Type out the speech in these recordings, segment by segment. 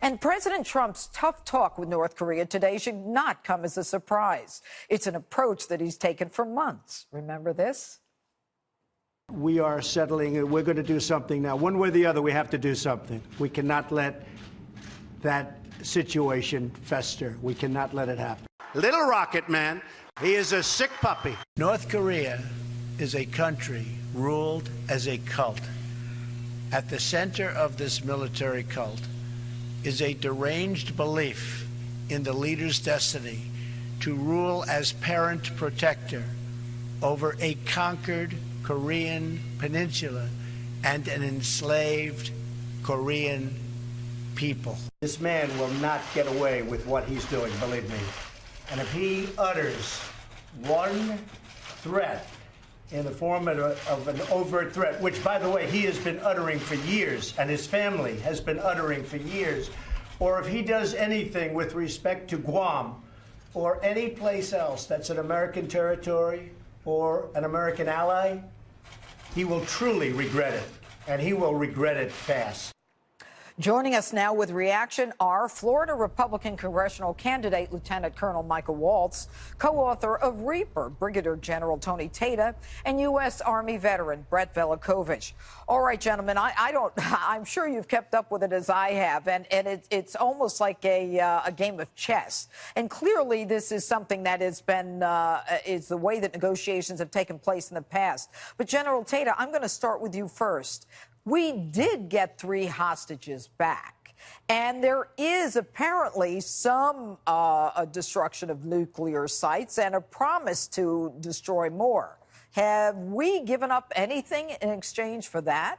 And President Trump's tough talk with North Korea today should not come as a surprise. It's an approach that he's taken for months. Remember this? We are settling, and we're going to do something now. One way or the other, we have to do something. We cannot let that situation fester. We cannot let it happen. Little Rocket Man, he is a sick puppy. North Korea is a country ruled as a cult. At the center of this military cult is a deranged belief in the leader's destiny to rule as parent protector over a conquered Korean peninsula and an enslaved Korean people. This man will not get away with what he's doing, believe me. And if he utters one threat in the form of an overt threat, which, by the way, he has been uttering for years, and his family has been uttering for years, or if he does anything with respect to Guam or any place else that's an American territory or an American ally, he will truly regret it, and he will regret it fast. Joining us now with reaction are Florida Republican congressional candidate Lieutenant Colonel Michael Waltz, co-author of Reaper, Brigadier General Tony Tata, and U.S. Army veteran Brett Velikovich. All right, gentlemen, I'm sure you've kept up with it as I have, and it's almost like a game of chess. And clearly, this is something that has been is the way that negotiations have taken place in the past. But General Tata, I'm going to start with you first. We did get 3 hostages back, and there is apparently some destruction of nuclear sites and a promise to destroy more. Have we given up anything in exchange for that?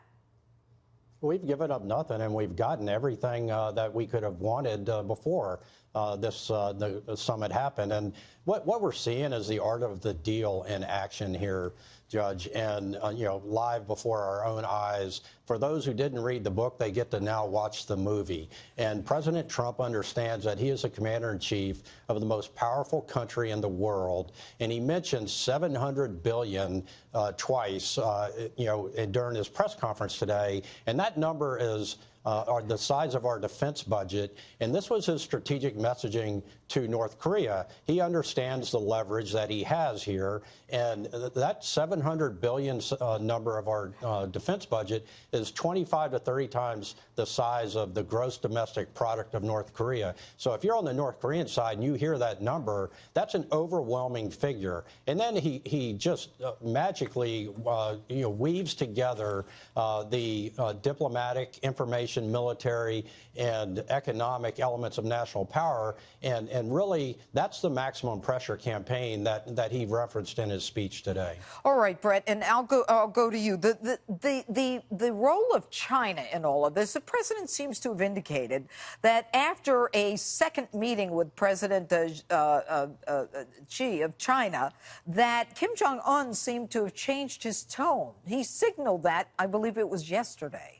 We've given up nothing, and we've gotten everything that we could have wanted before the summit happened. And what we're seeing is the art of the deal in action here, Judge, and live before our own eyes. For those who didn't read the book, they get to now watch the movie. And President Trump understands that he is a commander-in-chief of the most powerful country in the world, and he mentioned $700 billion twice, during his press conference today, and that number is the size of our defense budget, and this was his strategic messaging to North Korea. He understands the leverage that he has here, and that $700 billion number of our defense budget is 25 to 30 times the size of the gross domestic product of North Korea. So if you're on the North Korean side and you hear that number, that's an overwhelming figure. And then he just magically weaves together the diplomatic, information, military, and economic elements of national power, and really that's the maximum pressure campaign that he referenced in his speech today. All right, Brett, and I'll go to you. The role of China in all of this, the president seems to have indicated that after a second meeting with President Xi of China, that Kim Jong-un seemed to have changed his tone. He signaled that, I believe it was yesterday.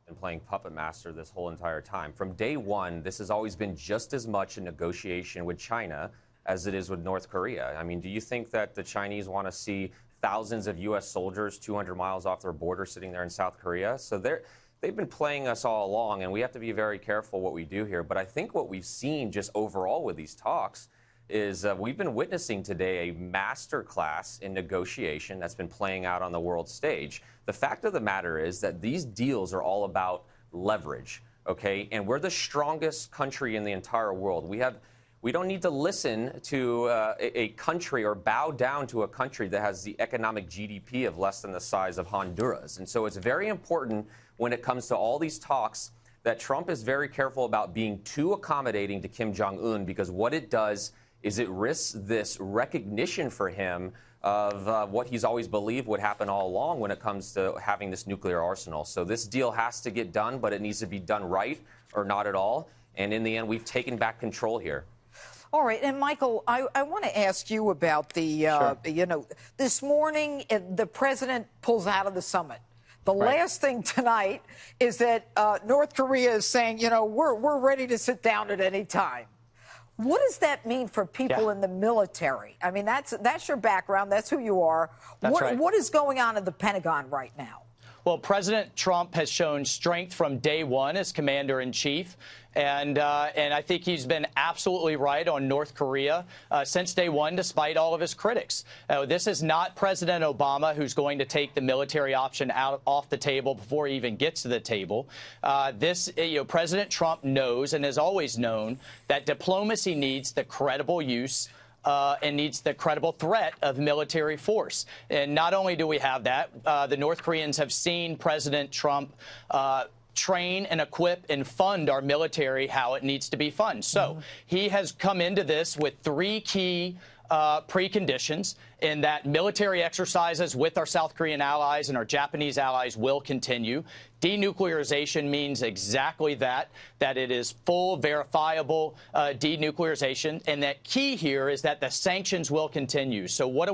And playing puppet master this whole entire time. From day one, this has always been just as much a negotiation with China as it is with North Korea. I mean, do you think that the Chinese want to see thousands of U.S. soldiers 200 miles off their border sitting there in South Korea? So they've been playing us all along, and we have to be very careful what we do here. But I think what we've seen just overall with these talks is we've been witnessing today a master class in negotiation that's been playing out on the world stage. The fact of the matter is that these deals are all about leverage, okay? And we're the strongest country in the entire world. We don't need to listen to a country or bow down to a country that has the economic GDP of less than the size of Honduras. And so it's very important when it comes to all these talks that Trump is very careful about being too accommodating to Kim Jong-un, because what it does is it risks this recognition for him of what he's always believed would happen all along when it comes to having this nuclear arsenal. So this deal has to get done, but it needs to be done right or not at all. And in the end, we've taken back control here. All right. And, Michael, I want to ask you about the, this morning, the president pulls out of the summit. The last thing tonight is that North Korea is saying, we're ready to sit down at any time. What does that mean for people in the military? I mean, that's your background. That's who you are. That's right. What is going on in the Pentagon right now? Well, President Trump has shown strength from day one as commander-in-chief. And I think he's been absolutely right on North Korea since day one, despite all of his critics. This is not President Obama who's going to take the military option off the table before he even gets to the table. President Trump knows and has always known that diplomacy needs the credible use and needs the credible threat of military force. And not only do we have that, the North Koreans have seen President Trump train and equip and fund our military how it needs to be funded. So he has come into this with three key preconditions, in that military exercises with our South Korean allies and our Japanese allies will continue. Denuclearization means exactly that it is full, verifiable denuclearization. And that key here is that the sanctions will continue. So what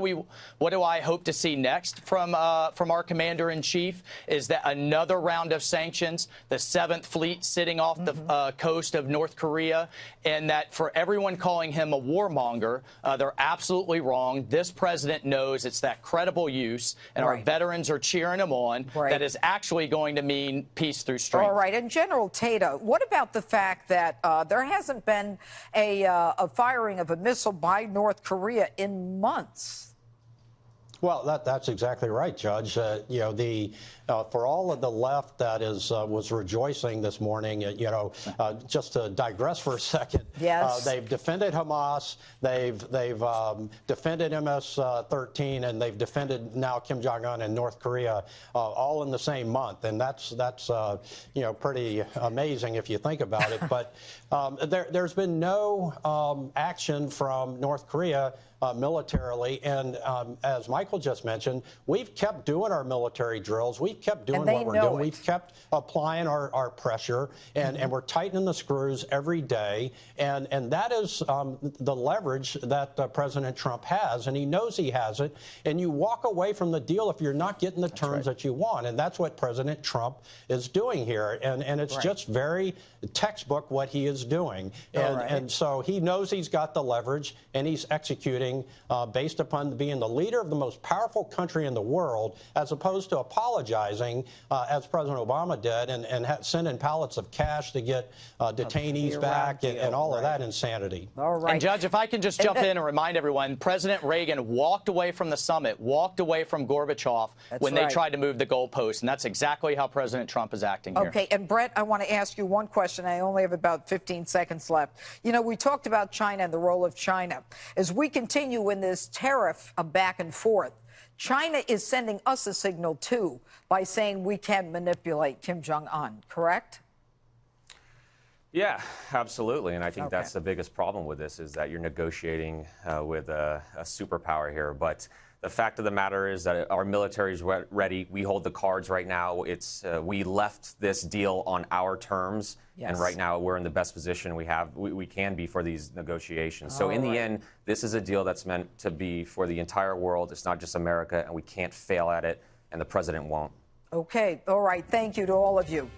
do I hope to see next from our commander-in-chief is that another round of sanctions, the 7th Fleet sitting off the coast of North Korea, and that for everyone calling him a warmonger, they're absolutely wrong. This president knows it's that credible use, and our veterans are cheering him on, that is actually going to mean peace through strength. All right. And General Tata, what about the fact that there hasn't been a firing of a missile by North Korea in months? Well, that's exactly right, Judge. For all of the left that was rejoicing this morning, just to digress for a second, they've defended Hamas, they've defended MS-13, and they've defended now Kim Jong-un and North Korea, all in the same month, and that's pretty amazing if you think about it. But there's been no action from North Korea militarily, and as Michael just mentioned, we've kept doing our military drills. We've kept doing what we're doing. We've kept applying our pressure, and we're tightening the screws every day. And that is the leverage that President Trump has, and he knows he has it. And you walk away from the deal if you're not getting the terms that you want. And that's what President Trump is doing here. And it's just very textbook what he is doing. And so he knows he's got the leverage, and he's executing based upon being the leader of the most powerful country in the world, as opposed to apologizing, as President Obama did, and sending pallets of cash to get detainees back and all of that insanity. All right. And, Judge, if I can just jump in and remind everyone, President Reagan walked away from the summit, walked away from Gorbachev when they tried to move the goalposts, and that's exactly how President Trump is acting here. Okay, and Brett, I want to ask you one question. I only have about 15 seconds left. You know, we talked about China and the role of China. As we continue in this tariff back and forth, China is sending us a signal, too, by saying we can manipulate Kim Jong-un, correct? Yeah, absolutely. And I think that's the biggest problem with this, is that you're negotiating with a superpower here. But the fact of the matter is that our military is ready. We hold the cards right now. We left this deal on our terms. And right now we're in the best position we can be for these negotiations. So in the end, this is a deal that's meant to be for the entire world. It's not just America, and we can't fail at it, and the president won't. Okay. All right. Thank you to all of you.